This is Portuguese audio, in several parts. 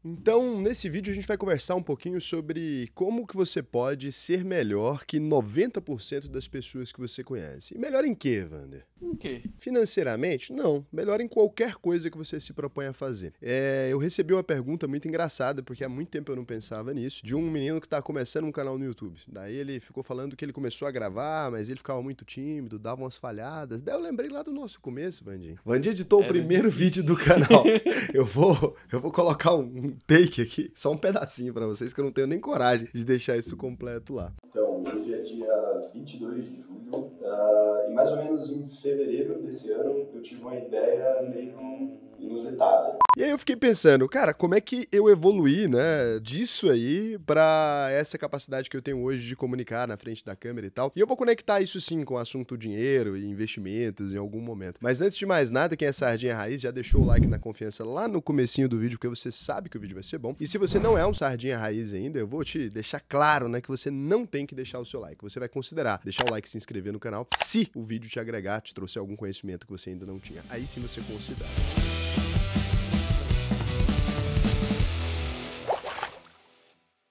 Então, nesse vídeo a gente vai conversar um pouquinho sobre como que você pode ser melhor que 90% das pessoas que você conhece. E melhor em quê, Wander? O quê? Financeiramente? Não. Melhor em qualquer coisa que você se propõe a fazer. Eu recebi uma pergunta muito engraçada, porque há muito tempo eu não pensava nisso, de um menino que está começando um canal no YouTube. Daí ele ficou falando que ele começou a gravar, mas ele ficava muito tímido, dava umas falhadas. Daí eu lembrei lá do nosso começo, Vandinho. Vandinho editou o primeiro vídeo do canal. Eu vou colocar um take aqui, só um pedacinho pra vocês, que eu não tenho nem coragem de deixar isso completo lá. Então, hoje é dia 22 de julho, e mais ou menos em fevereiro desse ano eu tive uma ideia meio inusitada. E aí eu fiquei pensando, cara, como é que eu evoluí, né, disso aí pra essa capacidade que eu tenho hoje de comunicar na frente da câmera e tal. E eu vou conectar isso sim com o assunto dinheiro e investimentos em algum momento. Mas antes de mais nada, quem é Sardinha Raiz já deixou o like na confiança lá no comecinho do vídeo, porque você sabe que o vídeo vai ser bom. E se você não é um Sardinha Raiz ainda, eu vou te deixar claro, né, que você não tem que deixar o seu like. Você vai considerar deixar o like e se inscrever no canal se o vídeo te agregar, te trouxe algum conhecimento que você ainda não tinha. Aí sim você considera.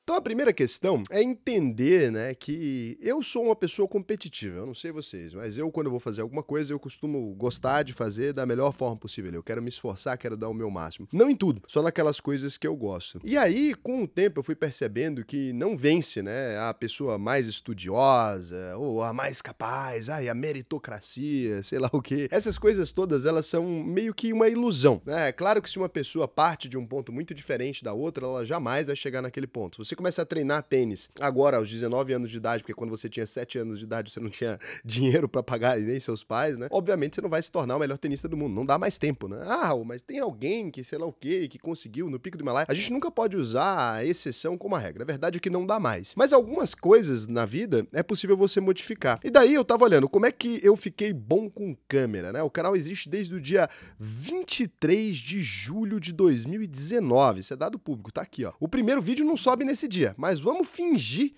Então a primeira questão é entender, né, que eu sou uma pessoa competitiva, eu não sei vocês, mas eu quando eu vou fazer alguma coisa eu costumo gostar de fazer da melhor forma possível, eu quero me esforçar, quero dar o meu máximo. Não em tudo, só naquelas coisas que eu gosto. E aí, com o tempo eu fui percebendo que não vence, né, a pessoa mais estudiosa ou a mais capaz, a meritocracia, sei lá o quê. Essas coisas todas, elas são meio que uma ilusão, né? É claro que se uma pessoa parte de um ponto muito diferente da outra, ela jamais vai chegar naquele ponto. Você começa a treinar tênis agora, aos 19 anos de idade, porque quando você tinha 7 anos de idade você não tinha dinheiro pra pagar nem seus pais, né? Obviamente você não vai se tornar o melhor tenista do mundo, não dá mais tempo, né? Ah, mas tem alguém que sei lá o quê, que conseguiu no pico do Himalaia. A gente nunca pode usar a exceção como a regra, a verdade é que não dá mais. Mas algumas coisas na vida é possível você modificar. E daí eu tava olhando, como é que eu fiquei bom com câmera, né? O canal existe desde o dia 23 de julho de 2019, isso é dado público, tá aqui, ó. O primeiro vídeo não sobe nesse dia, mas vamos fingir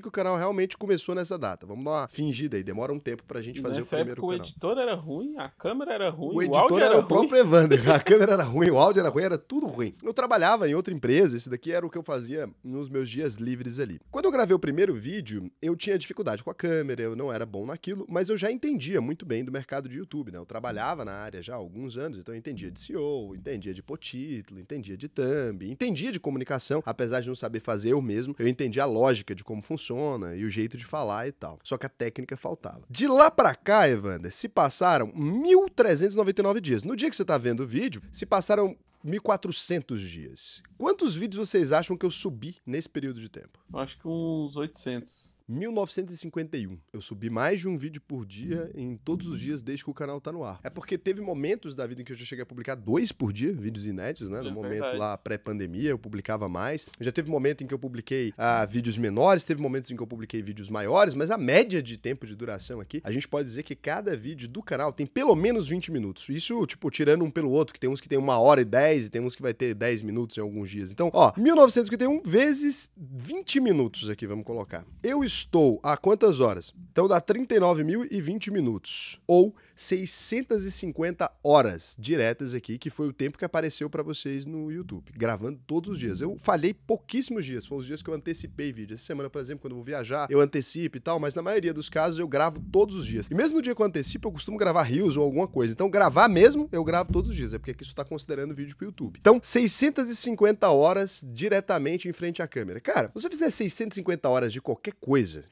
que o canal realmente começou nessa data. Vamos dar uma fingida aí, demora um tempo pra gente fazer o primeiro canal. O editor era ruim, a câmera era ruim, o editor era o próprio Evander, a câmera era ruim, o áudio era ruim, era tudo ruim. Eu trabalhava em outra empresa, esse daqui era o que eu fazia nos meus dias livres ali. Quando eu gravei o primeiro vídeo, eu tinha dificuldade com a câmera, eu não era bom naquilo, mas eu já entendia muito bem do mercado de YouTube, né? Eu trabalhava na área já há alguns anos, então eu entendia de SEO, entendia de pôr título, entendia de thumb, entendia de comunicação, apesar de não saber fazer eu mesmo, eu entendia a lógica de como funciona e o jeito de falar e tal. Só que a técnica faltava. De lá pra cá, Evander, se passaram 1.399 dias. No dia que você tá vendo o vídeo, se passaram 1.400 dias. Quantos vídeos vocês acham que eu subi nesse período de tempo? Acho que uns 800. 1951. Eu subi mais de um vídeo por dia em todos os dias desde que o canal tá no ar. É porque teve momentos da vida em que eu já cheguei a publicar 2 por dia, vídeos inéditos, né? No momento lá pré-pandemia eu publicava mais. Já teve momento em que eu publiquei vídeos menores, teve momentos em que eu publiquei vídeos maiores, mas a média de tempo de duração aqui, a gente pode dizer que cada vídeo do canal tem pelo menos 20 minutos. Isso, tipo, tirando um pelo outro, que tem uns que tem 1h10 e tem uns que vai ter 10 minutos em alguns dias. Então, ó, 1951 vezes 20 minutos aqui, vamos colocar. Eu estou há quantas horas? Então dá 39.020 minutos, ou 650 horas diretas aqui, que foi o tempo que apareceu pra vocês no YouTube, gravando todos os dias. Eu falhei pouquíssimos dias, foram os dias que eu antecipei vídeo. Essa semana, por exemplo, quando eu vou viajar, eu antecipo e tal, mas na maioria dos casos eu gravo todos os dias. E mesmo no dia que eu antecipo, eu costumo gravar reels ou alguma coisa. Então gravar mesmo, eu gravo todos os dias, é porque aqui isso tá considerando vídeo pro YouTube. Então, 650 horas diretamente em frente à câmera. Cara, se você fizer 650 horas de qualquer coisa,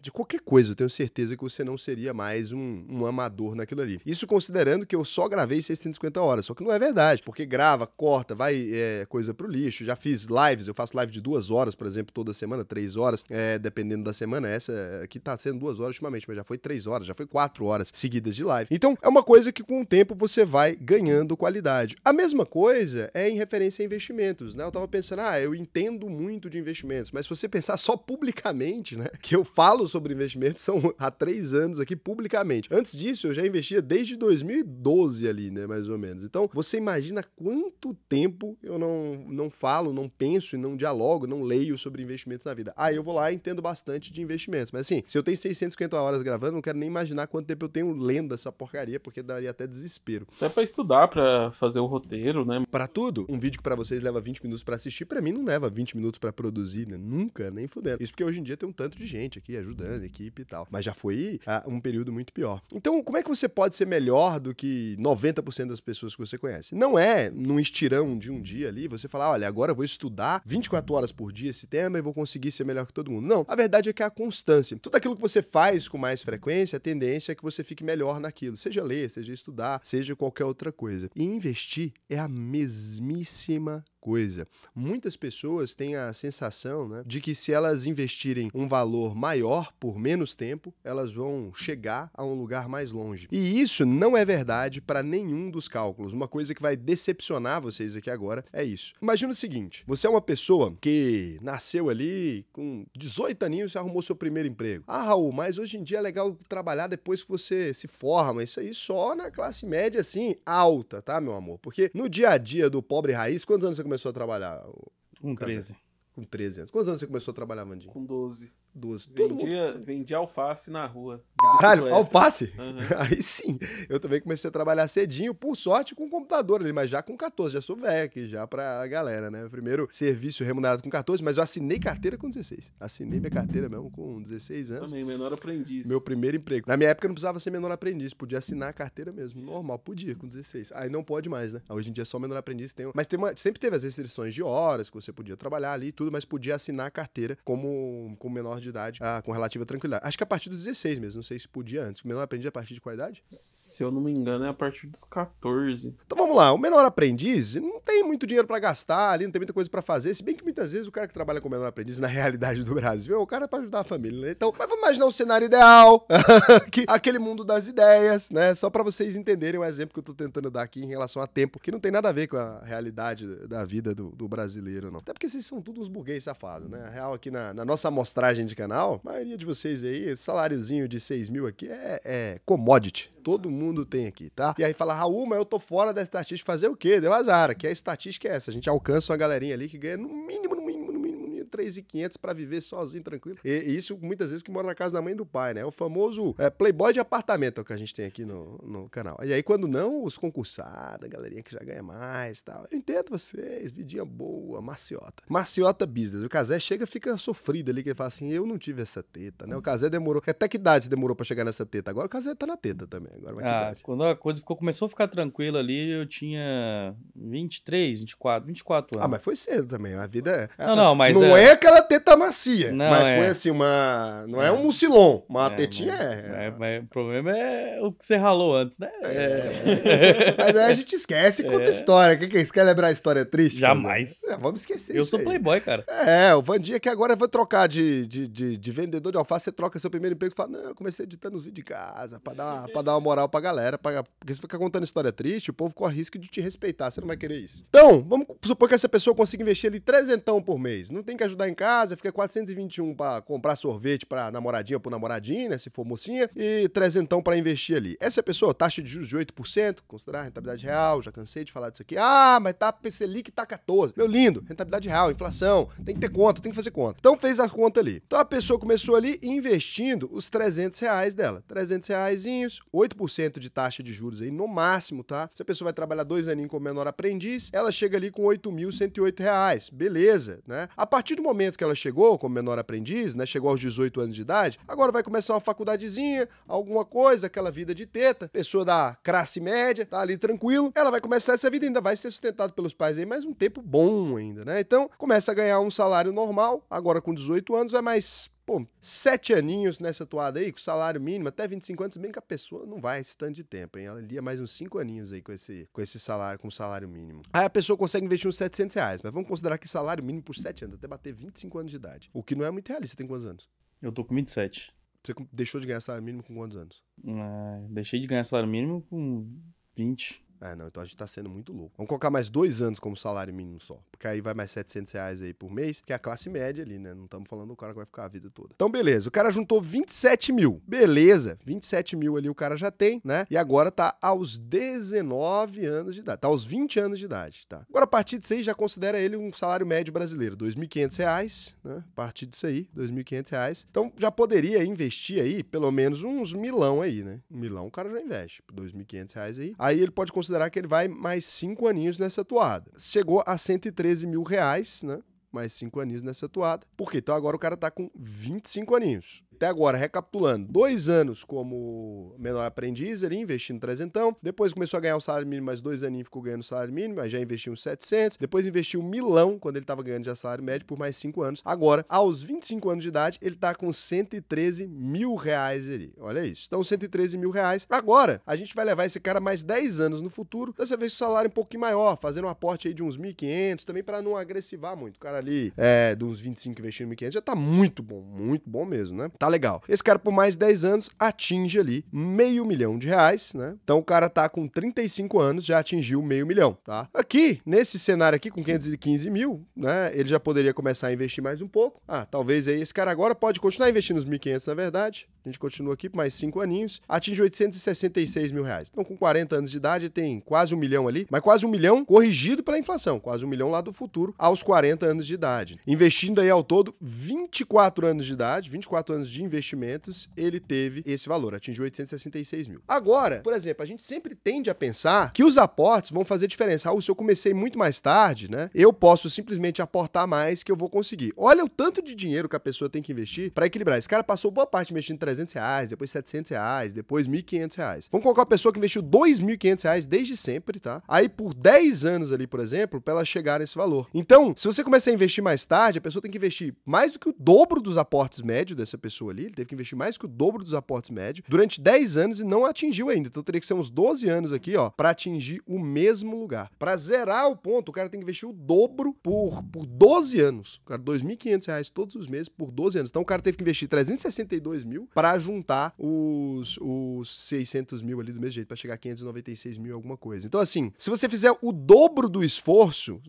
eu tenho certeza que você não seria mais um amador naquilo ali. Isso considerando que eu só gravei 650 horas, só que não é verdade, porque grava, corta, vai coisa pro lixo. Já fiz lives, eu faço live de 2 horas, por exemplo, toda semana, 3 horas, dependendo da semana. Essa aqui tá sendo 2 horas ultimamente, mas já foi 3 horas, já foi 4 horas seguidas de live. Então, é uma coisa que com o tempo você vai ganhando qualidade. A mesma coisa é em referência a investimentos, né? Eu tava pensando, eu entendo muito de investimentos, mas se você pensar só publicamente, né, que eu falo sobre investimentos são há 3 anos aqui publicamente. Antes disso, eu já investia desde desde 2012 ali, né, mais ou menos. Então, você imagina quanto tempo eu não falo, não penso e não dialogo, não leio sobre investimentos na vida. Eu vou lá e entendo bastante de investimentos. Mas assim, se eu tenho 650 horas gravando, não quero nem imaginar quanto tempo eu tenho lendo essa porcaria, porque daria até desespero. Até pra estudar, pra fazer o roteiro, né? Pra tudo, um vídeo que pra vocês leva 20 minutos pra assistir, pra mim não leva 20 minutos pra produzir, né? Nunca, nem fudendo. Isso porque hoje em dia tem um tanto de gente aqui ajudando, equipe e tal. Mas já foi um período muito pior. Então, como é que você pode ser melhor do que 90% das pessoas que você conhece? Não é num estirão de um dia ali, você falar, olha, agora eu vou estudar 24 horas por dia esse tema e vou conseguir ser melhor que todo mundo. Não, a verdade é que é a constância. Tudo aquilo que você faz com mais frequência, a tendência é que você fique melhor naquilo. Seja ler, seja estudar, seja qualquer outra coisa. E investir é a mesmíssima coisa. Muitas pessoas têm a sensação, né, de que se elas investirem um valor maior por menos tempo, elas vão chegar a um lugar mais longe. E isso não é verdade para nenhum dos cálculos. Uma coisa que vai decepcionar vocês aqui agora é isso. Imagina o seguinte, você é uma pessoa que nasceu ali com 18 aninhos e arrumou seu primeiro emprego. Raul, mas hoje em dia é legal trabalhar depois que você se forma. Isso aí só na classe média, assim, alta, tá, meu amor? Porque no dia a dia do pobre raiz, quantos anos você começou a trabalhar? Com 13. Com 13 anos. Quantos anos você começou a trabalhar, Vandinho? Com 12. 12. Vendia alface na rua. Caralho, alface? Uhum. Aí sim. Eu também comecei a trabalhar cedinho, por sorte, com computador ali, mas já com 14. Já sou velho aqui, já pra galera, né? Primeiro serviço remunerado com 14, mas eu assinei carteira com 16. Assinei minha carteira mesmo com 16 anos. Também, menor aprendiz. Meu primeiro emprego. Na minha época não precisava ser menor aprendiz, podia assinar a carteira mesmo. Normal, podia, com 16. Aí não pode mais, né? Hoje em dia é só menor aprendiz. Mas sempre teve as restrições de horas que você podia trabalhar ali e tudo, mas podia assinar a carteira como menor de idade, com relativa tranquilidade. Acho que a partir dos 16 mesmo, não sei se podia antes. O menor aprendiz a partir de qual idade? Se eu não me engano, é a partir dos 14. Então vamos lá, o menor aprendiz não tem muito dinheiro pra gastar ali, não tem muita coisa pra fazer, se bem que muitas vezes o cara que trabalha com menor aprendiz na realidade do Brasil é o cara pra ajudar a família, né? Então, mas vamos imaginar um cenário ideal, aquele mundo das ideias, né? Só pra vocês entenderem o exemplo que eu tô tentando dar aqui em relação a tempo, que não tem nada a ver com a realidade da vida do brasileiro, não. Até porque vocês são todos uns burguês safados, né? A real aqui na nossa amostragem de canal, a maioria de vocês aí, saláriozinho de 6 mil aqui é commodity. Todo mundo tem aqui, tá? E aí fala, Raul, mas eu tô fora da estatística, fazer o quê? Deu azar, que a estatística é essa. A gente alcança uma galerinha ali que ganha no mínimo 3.500 pra viver sozinho, tranquilo. E isso muitas vezes que mora na casa da mãe e do pai, né? O famoso playboy de apartamento é o que a gente tem aqui no canal. E aí quando não, os concursados, a galerinha que já ganha mais e tal. Eu entendo vocês, vidinha boa, maciota. Maciota business. O Cazé chega e fica sofrido ali, que ele fala assim, eu não tive essa teta, né? O Cazé demorou. Até que idade você demorou pra chegar nessa teta? Agora o Cazé tá na teta também. Agora vai que idade? Quando a coisa começou a ficar tranquila ali, eu tinha 23, 24 anos. Mas foi cedo também. A vida mas não é aquela teta macia, não, mas foi assim não é um mucilon, uma tetinha mas o problema é o que você ralou antes, né? Mas aí a gente esquece e conta história. O que é isso? Quer lembrar a história triste? Jamais. Vamos esquecer eu isso sou aí. Playboy, cara. O Vandinha que agora vai trocar de vendedor de alface, você troca seu primeiro emprego e fala, não, eu comecei editando os vídeos de casa, pra dar uma moral pra galera, porque se ficar contando história triste, o povo corre risco de te respeitar, você não vai querer isso. Então, vamos supor que essa pessoa consiga investir ali 300 por mês, não tem que ajudar em casa, fica 421 pra comprar sorvete pra namoradinha ou pro namoradinho, né, se for mocinha, e 300 pra investir ali. Essa pessoa, taxa de juros de 8%, considerar rentabilidade real, já cansei de falar disso aqui. Mas tá Selic tá 14. Meu lindo, rentabilidade real, inflação, tem que ter conta, tem que fazer conta. Então fez a conta ali. Então a pessoa começou ali investindo os R$300 dela. R$300, 8% de taxa de juros aí no máximo, tá? Se a pessoa vai trabalhar 2 aninhos como menor aprendiz, ela chega ali com R$8.108. Beleza, né? A partir do momento que ela chegou como menor aprendiz, né? Chegou aos 18 anos de idade, agora vai começar uma faculdadezinha, alguma coisa, aquela vida de teta, pessoa da classe média, tá ali tranquilo, ela vai começar essa vida, ainda vai ser sustentada pelos pais aí, mais um tempo bom ainda, né? Então, começa a ganhar um salário normal, agora com 18 anos, vai mais 7 aninhos nessa toada aí, com salário mínimo, até 25 anos, bem que a pessoa não vai esse tanto de tempo, hein? Ela lia mais uns 5 aninhos aí com esse salário, com salário mínimo. Aí a pessoa consegue investir uns R$700, mas vamos considerar que salário mínimo por 7 anos, até bater 25 anos de idade. O que não é muito realista. Você tem quantos anos? Eu tô com 27. Você deixou de ganhar salário mínimo com quantos anos? Deixei de ganhar salário mínimo com 20. Não, então a gente tá sendo muito louco. Vamos colocar mais 2 anos como salário mínimo só, porque aí vai mais R$700 aí por mês, que é a classe média ali, né? Não estamos falando do cara que vai ficar a vida toda. Então, beleza, o cara juntou 27 mil. Beleza, 27 mil ali o cara já tem, né? E agora tá aos 19 anos de idade, tá aos 20 anos de idade, tá? Agora, a partir disso aí, já considera ele um salário médio brasileiro, R$2.500, né? A partir disso aí, R$2.500. Então, já poderia investir aí, pelo menos uns milão aí, né? Um milão o cara já investe, por R$2.500 aí. Aí ele pode considerar que ele vai mais 5 aninhos nessa toada. Chegou a R$113 mil, né? Mais 5 aninhos nessa toada. Por quê? Então agora o cara tá com 25 aninhos. Até agora, recapitulando, 2 anos como menor aprendiz ali, investindo trezentão. Depois começou a ganhar o salário mínimo, mais 2 aninhos ficou ganhando o salário mínimo, aí já investiu uns 700. Depois investiu milão, quando ele tava ganhando já salário médio, por mais 5 anos. Agora, aos 25 anos de idade, ele tá com R$113 mil ali. Olha isso. Então, R$113 mil. Agora, a gente vai levar esse cara mais 10 anos no futuro, dessa vez o salário um pouquinho maior, fazendo um aporte aí de uns 1.500, também para não agressivar muito. O cara ali, de uns 25 investindo 1.500, já tá muito bom mesmo, né? Tá legal. Esse cara, por mais 10 anos, atinge ali R$500 mil, né? Então, o cara tá com 35 anos, já atingiu R$500 mil, tá? Aqui, nesse cenário aqui, com 515 mil, né? Ele já poderia começar a investir mais um pouco. Talvez aí esse cara agora pode continuar investindo os 1.500, na verdade. A gente continua aqui por mais 5 aninhos. Atinge R$866 mil. Então, com 40 anos de idade, tem quase 1 milhão ali, mas quase 1 milhão corrigido pela inflação. Quase 1 milhão lá do futuro, aos 40 anos de idade. Investindo aí ao todo 24 anos de idade, 24 anos de investimentos, ele teve esse valor, atingiu 866 mil. Agora, por exemplo, a gente sempre tende a pensar que os aportes vão fazer diferença. Se eu comecei muito mais tarde, né, eu posso simplesmente aportar mais que eu vou conseguir. Olha o tanto de dinheiro que a pessoa tem que investir para equilibrar. Esse cara passou boa parte investindo R$300, depois R$700, depois R$1.500. Vamos colocar uma pessoa que investiu R$2.500 desde sempre, tá? Aí por 10 anos ali, por exemplo, para ela chegar nesse valor. Então, se você começar a investir mais tarde, a pessoa tem que investir mais do que o dobro dos aportes médios dessa pessoa ali. Ele teve que investir mais que o dobro dos aportes médios durante 10 anos e não atingiu ainda. Então teria que ser uns 12 anos aqui, ó, para atingir o mesmo lugar. Para zerar o ponto, o cara tem que investir o dobro por 12 anos. O cara, R$2.500 todos os meses por 12 anos. Então o cara teve que investir 362 mil para juntar os 600 mil ali do mesmo jeito, para chegar a 596 mil alguma coisa. Então assim, se você fizer o dobro do esforço,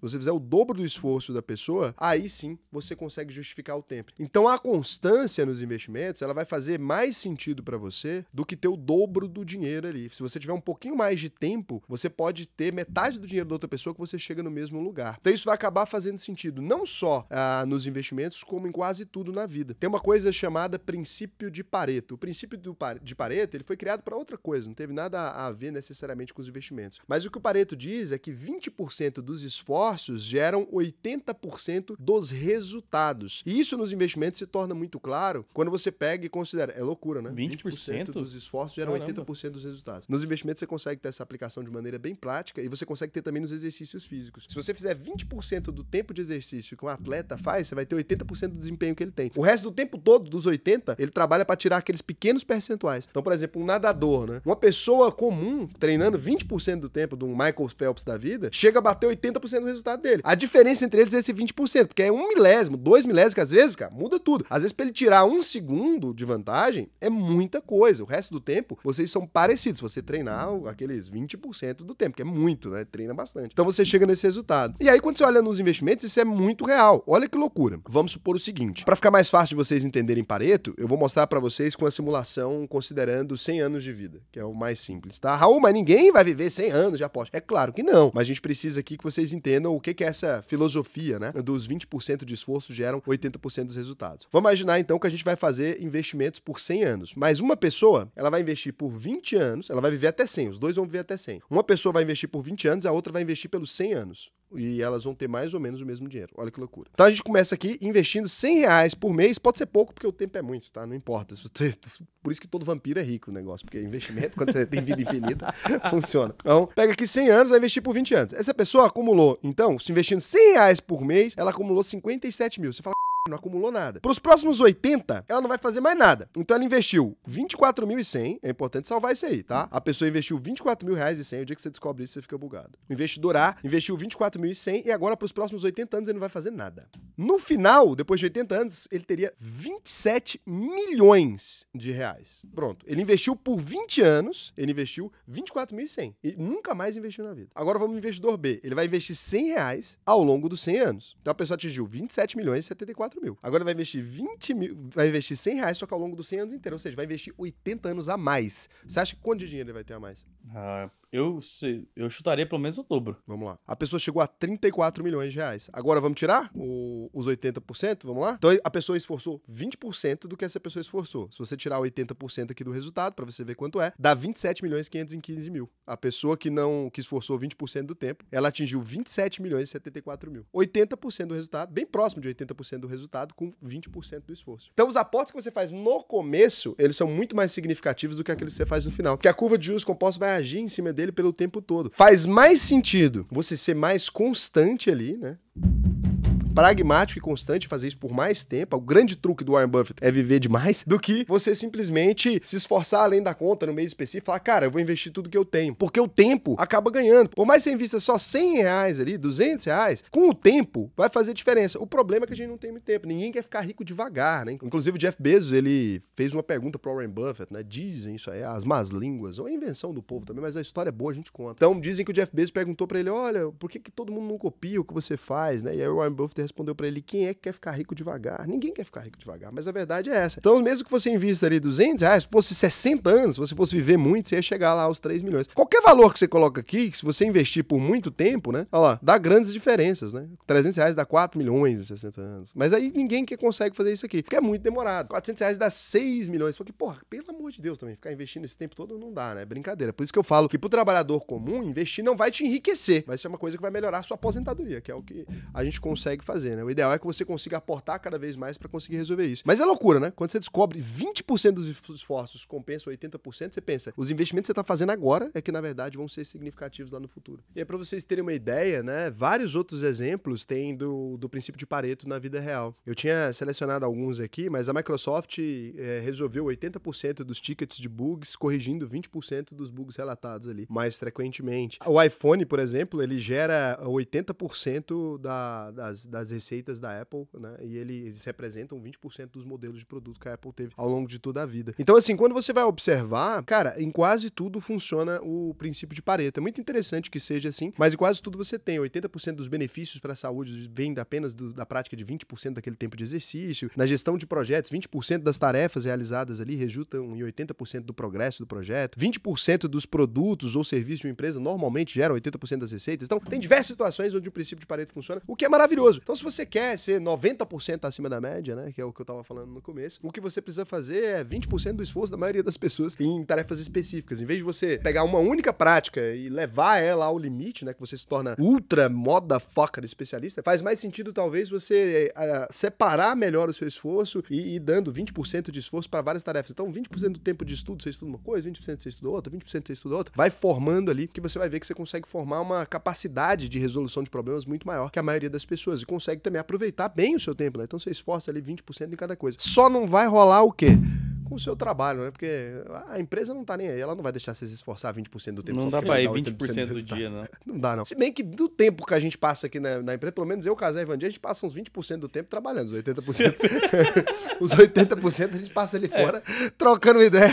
da pessoa, aí sim você consegue justificar o tempo. Então a constância nos investimentos, ela vai fazer mais sentido para você do que ter o dobro do dinheiro ali. Se você tiver um pouquinho mais de tempo, você pode ter metade do dinheiro da outra pessoa que você chega no mesmo lugar. Então isso vai acabar fazendo sentido, não só nos investimentos, como em quase tudo na vida. Tem uma coisa chamada princípio de Pareto. O princípio de Pareto, ele foi criado para outra coisa, não teve nada a ver necessariamente com os investimentos. Mas o que o Pareto diz é que 20% dos esforços geram 80% dos resultados. E isso nos investimentos se torna muito claro quando você pega e considera. É loucura, né? 20% dos esforços geram 80% dos resultados. Nos investimentos você consegue ter essa aplicação de maneira bem prática e você consegue ter também nos exercícios físicos. Se você fizer 20% do tempo de exercício que um atleta faz, você vai ter 80% do desempenho que ele tem. O resto do tempo todo, dos 80%, ele trabalha para tirar aqueles pequenos percentuais. Então, por exemplo, um nadador, né? Uma pessoa comum, treinando 20% do tempo de um Michael Phelps da vida, chega a bater 80% do resultado dele. A diferença entre eles é esse 20%, porque é 1 milésimo, 2 milésimos, que às vezes, cara, muda tudo. Às vezes, para ele tirar 1 segundo de vantagem, é muita coisa. O resto do tempo, vocês são parecidos. Se você treinar aqueles 20% do tempo, que é muito, né? Treina bastante. Então, você chega nesse resultado. E aí, quando você olha nos investimentos, isso é muito real. Olha que loucura. Vamos supor o seguinte. Para ficar mais fácil de vocês entenderem Pareto, eu vou mostrar para vocês com a simulação considerando 100 anos de vida, que é o mais simples, tá? Raul, mas ninguém vai viver 100 anos de aposta. É claro que não, mas a gente precisa aqui que vocês entendam o que é essa filosofia, né? Dos 20% de esforço geram 80% dos resultados. Vamos imaginar, então, que a gente vai fazer investimentos por 100 anos. Mas uma pessoa, ela vai investir por 20 anos, ela vai viver até 100, os dois vão viver até 100. Uma pessoa vai investir por 20 anos, a outra vai investir pelos 100 anos. E elas vão ter mais ou menos o mesmo dinheiro. Olha que loucura. Então a gente começa aqui investindo R$100 por mês. Pode ser pouco, porque o tempo é muito, tá? Não importa. Por isso que todo vampiro é rico o negócio. Porque investimento, quando você tem vida infinita, funciona. Então, pega aqui 100 anos, vai investir por 20 anos. Essa pessoa acumulou, então, se investindo R$100 por mês, ela acumulou 57 mil. Você fala, não acumulou nada. Para os próximos 80, ela não vai fazer mais nada. Então ela investiu 24.100, é importante salvar isso aí, tá? A pessoa investiu R$24.100, o dia que você descobre isso, você fica bugado. O investidor A investiu 24.100 e agora para os próximos 80 anos ele não vai fazer nada. No final, depois de 80 anos, ele teria 27 milhões de reais. Pronto. Ele investiu por 20 anos, ele investiu 24.100. E nunca mais investiu na vida. Agora vamos no investidor B. Ele vai investir 100 reais ao longo dos 100 anos. Então a pessoa atingiu 27 milhões e 74 mil. Agora vai investir 100 reais só que ao longo dos 100 anos inteiros. Ou seja, vai investir 80 anos a mais. Você acha que quanto de dinheiro ele vai ter a mais? Eu chutaria pelo menos o dobro. Vamos lá. A pessoa chegou a 34 milhões de reais. Agora vamos tirar os 80%? Vamos lá? Então a pessoa esforçou 20% do que essa pessoa esforçou. Se você tirar 80% aqui do resultado, pra você ver quanto é, dá 27 milhões e 515 mil. A pessoa que esforçou 20% do tempo, ela atingiu 27 milhões e 74 mil. 80% do resultado, bem próximo de 80% do resultado, com 20% do esforço. Então os aportes que você faz no começo, eles são muito mais significativos do que aqueles que você faz no final. Porque a curva de juros compostos vai agir em cima dele pelo tempo todo. Faz mais sentido você ser mais constante ali, né? Pragmático e constante, fazer isso por mais tempo. O grande truque do Warren Buffett é viver demais, do que você simplesmente se esforçar além da conta no mês específico e falar, cara, eu vou investir tudo que eu tenho. Porque o tempo acaba ganhando. Por mais que você invista só 100 reais ali, 200 reais, com o tempo vai fazer diferença. O problema é que a gente não tem muito tempo. Ninguém quer ficar rico devagar, né? Inclusive o Jeff Bezos, ele fez uma pergunta pro Warren Buffett, né? Dizem isso aí, as más línguas, ou a invenção do povo também, mas a história é boa, a gente conta. Então dizem que o Jeff Bezos perguntou pra ele, olha, por que todo mundo não copia o que você faz, né? E aí o Warren Buffett respondeu pra ele, quem é que quer ficar rico devagar? Ninguém quer ficar rico devagar, mas a verdade é essa. Então, mesmo que você invista ali 200 reais, se fosse 60 anos, se você fosse viver muito, você ia chegar lá aos 3 milhões. Qualquer valor que você coloca aqui, se você investir por muito tempo, né? Olha lá, dá grandes diferenças, né? 300 reais dá 4 milhões em 60 anos. Mas aí ninguém consegue fazer isso aqui, porque é muito demorado. 400 reais dá 6 milhões. Porque, porra, pelo amor de Deus também, ficar investindo esse tempo todo não dá, né? É brincadeira. Por isso que eu falo que pro trabalhador comum, investir não vai te enriquecer, vai ser uma coisa que vai melhorar a sua aposentadoria, que é o que a gente consegue fazer, né? O ideal é que você consiga aportar cada vez mais para conseguir resolver isso. Mas é loucura, né? Quando você descobre 20% dos esforços compensa 80%, você pensa, os investimentos que você está fazendo agora é que, na verdade, vão ser significativos lá no futuro. E aí, para vocês terem uma ideia, né? Vários outros exemplos tem do princípio de Pareto na vida real. Eu tinha selecionado alguns aqui, mas a Microsoft resolveu 80% dos tickets de bugs, corrigindo 20% dos bugs relatados ali, mais frequentemente. O iPhone, por exemplo, ele gera 80% das receitas da Apple, né? E eles representam 20% dos modelos de produto que a Apple teve ao longo de toda a vida. Então, assim, quando você vai observar, cara, em quase tudo funciona o princípio de Pareto. É muito interessante que seja assim, mas em quase tudo você tem 80% dos benefícios para a saúde vem apenas da prática de 20% daquele tempo de exercício. Na gestão de projetos, 20% das tarefas realizadas ali resultam em 80% do progresso do projeto. 20% dos produtos ou serviços de uma empresa normalmente geram 80% das receitas. Então, tem diversas situações onde o princípio de Pareto funciona, o que é maravilhoso. Então, se você quer ser 90% acima da média, né, que é o que eu tava falando no começo, o que você precisa fazer é 20% do esforço da maioria das pessoas em tarefas específicas. Em vez de você pegar uma única prática e levar ela ao limite, né, que você se torna ultra motherfucker especialista, faz mais sentido talvez você separar melhor o seu esforço e ir dando 20% de esforço para várias tarefas. Então, 20% do tempo de estudo você estuda uma coisa, 20% você estuda outra, 20% você estuda outra. Vai formando ali, que você vai ver que você consegue formar uma capacidade de resolução de problemas muito maior que a maioria das pessoas e consegue também aproveitar bem o seu tempo, né? Então você esforça ali 20% em cada coisa. Só não vai rolar o quê? Com o seu trabalho, né? Porque a empresa não tá nem aí, ela não vai deixar você se esforçar 20% do tempo. Não dá pra ir 20% do dia, não. Não dá, não. Se bem que do tempo que a gente passa aqui na empresa, pelo menos eu, Casé e Vandir, a gente passa uns 20% do tempo trabalhando, os 80%. Os 80% a gente passa ali fora, trocando ideia.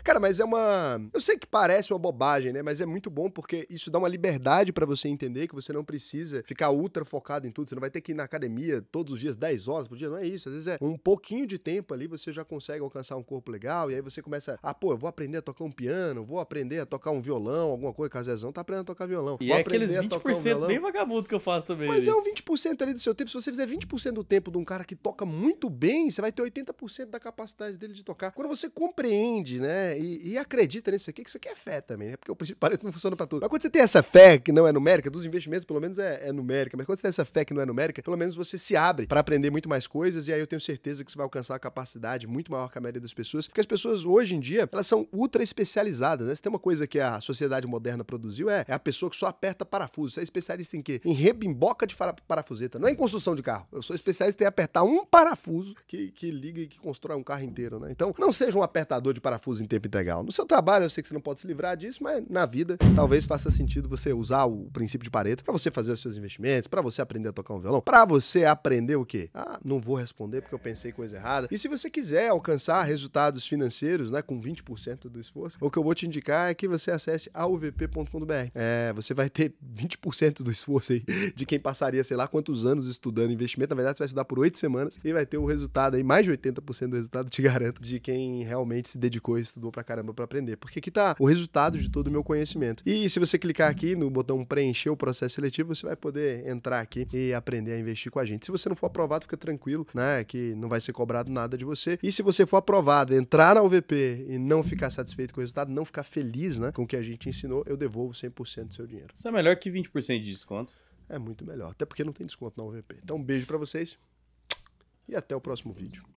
Cara, mas é uma... Eu sei que parece uma bobagem, né? Mas é muito bom porque isso dá uma liberdade pra você entender que você não precisa ficar ultra focado em tudo. Você não vai ter que ir na academia todos os dias, 10 horas por dia. Não é isso. Às vezes é um pouquinho de tempo ali, você já consegue alcançar um corpo legal, e aí você começa, eu vou aprender a tocar um piano, vou aprender a tocar um violão, alguma coisa, Casezão tá aprendendo a tocar violão. E vou é aqueles 20% bem vagabundo que eu faço também. Mas é um 20% ali do seu tempo. Se você fizer 20% do tempo de um cara que toca muito bem, você vai ter 80% da capacidade dele de tocar. Quando você compreende, né, e acredita nisso aqui, que isso aqui é fé também, né, porque o princípio de Pareto não funciona pra tudo. Mas quando você tem essa fé que não é numérica, dos investimentos pelo menos é numérica, mas quando você tem essa fé que não é numérica, pelo menos você se abre pra aprender muito mais coisas, e aí eu tenho certeza que você vai alcançar uma capacidade muito maior que a maioria das pessoas, porque as pessoas hoje em dia, elas são ultra especializadas, né? Se tem uma coisa que a sociedade moderna produziu, é a pessoa que só aperta parafuso. Você é especialista em quê? Em rebimboca de parafuseta, não é em construção de carro. Eu sou especialista em apertar um parafuso que liga e que constrói um carro inteiro, né? Então, não seja um apertador de parafuso em tempo integral. No seu trabalho, eu sei que você não pode se livrar disso, mas na vida, talvez faça sentido você usar o princípio de Pareto para você fazer os seus investimentos, para você aprender a tocar um violão, para você aprender o quê? Ah, não vou responder porque eu pensei coisa errada. E se você quiser alcançar resultados financeiros, né, com 20% do esforço, o que eu vou te indicar é que você acesse auvp.com.br. Você vai ter 20% do esforço aí de quem passaria, sei lá, quantos anos estudando investimento. Na verdade, você vai estudar por 8 semanas e vai ter o resultado aí, mais de 80% do resultado, te garanto, de quem realmente se dedicou e estudou pra caramba pra aprender. Porque aqui tá o resultado de todo o meu conhecimento. E se você clicar aqui no botão preencher o processo seletivo, você vai poder entrar aqui e aprender a investir com a gente. Se você não for aprovado, fica tranquilo, né, que não vai ser cobrado nada de você. E se você for aprovado, entrar na UVP e não ficar satisfeito com o resultado, não ficar feliz, né, com o que a gente ensinou, eu devolvo 100% do seu dinheiro. Isso é melhor que 20% de desconto. É muito melhor, até porque não tem desconto na UVP. Então, um beijo pra vocês e até o próximo vídeo.